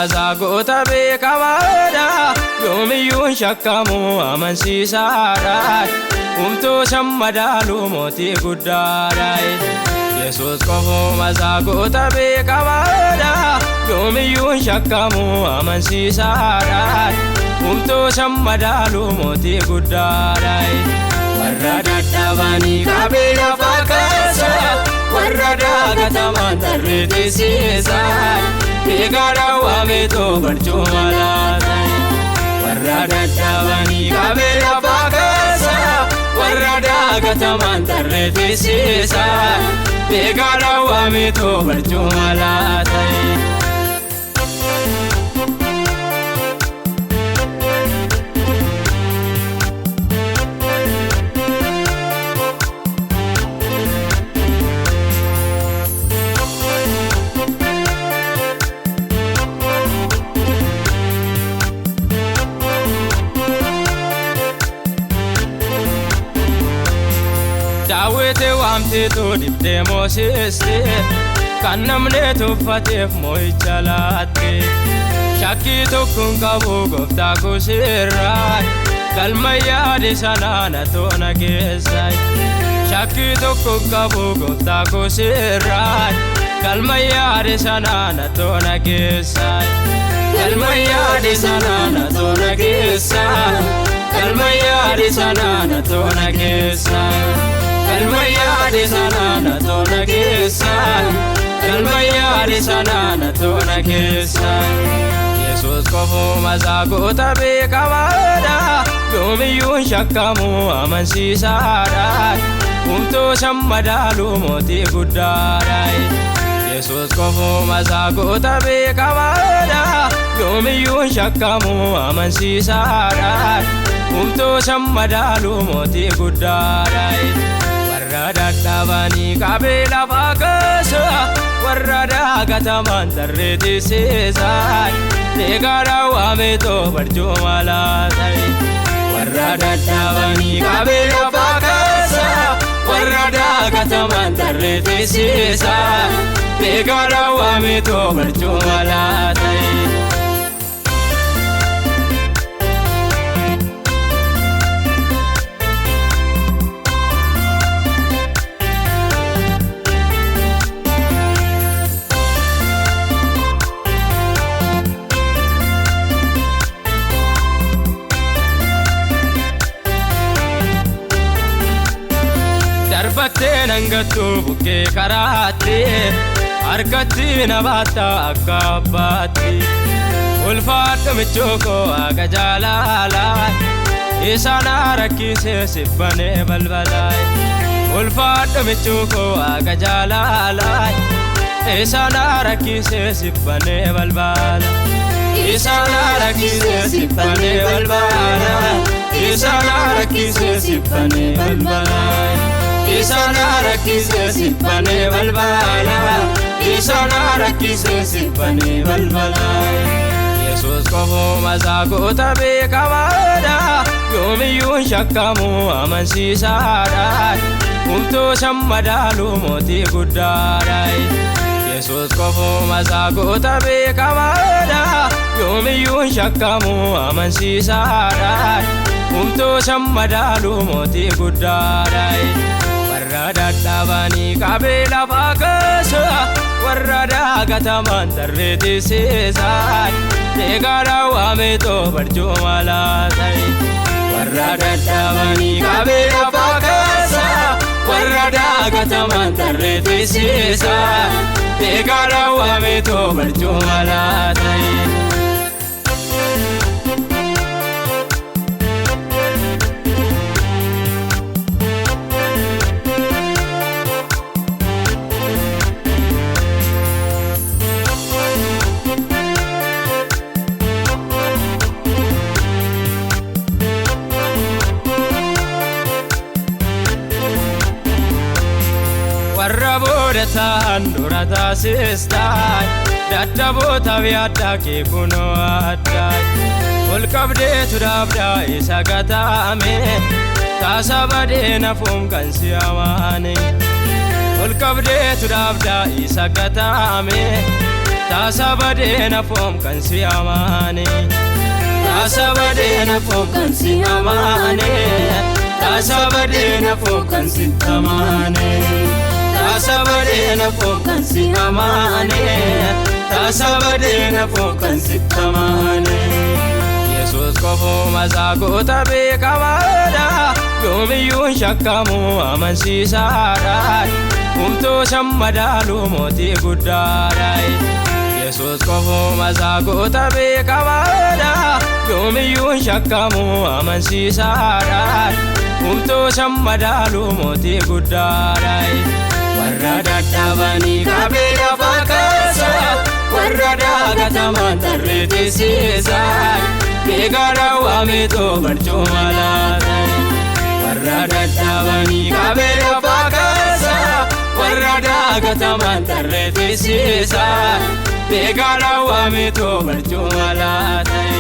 mazagoota beekamaadha yoomiyuun shakkamu amansiisaadha humtuu sammadaaluu mootii guddaadha Yesuus kofoo mazagoota beekamaadha yoomiyuun shakkamu amansiisaadha humtuu sammadaaluu mootii guddaadha warra dadhabanii qabee lafa keessa warra daagataman tarree teessisa Eegara waameetoo barcuma laata warra dadhabanii qabee lafa keessa warra daagataman tarree teessisa Eegara waameetoo barcuma laata Daawwete waamteetu dibdee moosiste kan namni tuffateef moo'icha laatte shakkii tokkoon qabu gooftaa koo sirraa galma yaade sanaa na toona geessa shakkii tokkoon qabu gooftaa koo sirraa galma yaade sanaa na toona geessa galma yaade sanaa na toona geessa galma yaade sanaa na toona geessa Kalmayyaade sanana toona keessa Kalmayyaade sanana toona keessa Yesuus kofoo mazagoota beekamaadha yoomiyuun shakkamu amansiisaadha humtuu sammadaaluu mootii guddaadha Yesuus kofoo mazagoota beekamaadha yoomiyuun shakkamu amansiisaadha humtuu sammadaaluu mootii guddaadha warra dadhabanii qabee lafa keessa warra daagataman tarree teessisa Eegara waameetoo barcuma laata warra dadhabanii qabee lafa keessa warra daagataman tarree teessisa Eegara waameetoo barcuma laata Darbattee nangattu bukkee karaatti harkatti na baatta akka abbaatti ulfaadhu michuu koo akka jaalaalaa isaan rakkisee sibbanee balbalaa ulfaadhu michuu koo akka jaalaalaa isaan rakkisee sibbanee balbalaa isaan rakkisee sibbanee balbalaa isaan rakkisee sibbanee balbalaa Isana rakkisee sibbanee balbalaa Isana rakkisee sibbanee balbalaa Yesuus kofoo mazagoota beekamaadha yoomiyuun shakkamu amansiisaadha humtuu sammadaaluu mootii guddaadha Yesuus kofoo mazagoota beekamaadha yoomiyuun shakkamu amansiisaadha humtuu sammadaaluu mootii guddaadha warra dadhabanii qabee lafa keessa warra daagataman tarree teessisa Eegara waameetoo barcuma laata warra dadhabanii qabee lafa keessa warra daagataman tarree teessisa Eegara waameetoo barcuma laata warra boodataan dura taasistaan dadhaboota yaaddaa kee kunoo addaa ol qabdeetu dhaabdaa isa gataame taasa badee nafuun kan si amaane ol qabdeetu dhaabdaa isa gataame Tasabadena fom kan si amane Tasabadena fom kan si amane Tasabadena fom kan si amane Tasabadena fom kan si amane Tasabadena fom kan si amane Yesus kofu mazagota bekamada Yomiyun shakamu amansiisada Umto shammadalu moti guddaadai Yesus kofu mazagota bekamada Yomiyun shakamu amansiisada Umto shammadalu moti guddaadai Warra dadhabani qabeenya fakkaasa Warra daagataman tarreetisiisan Keegara waameeto barcuma laatai Warra dadhabani qabeenya fakkaasa Warra daagataman tarreetisiisan Keegara waameeto barcuma laatai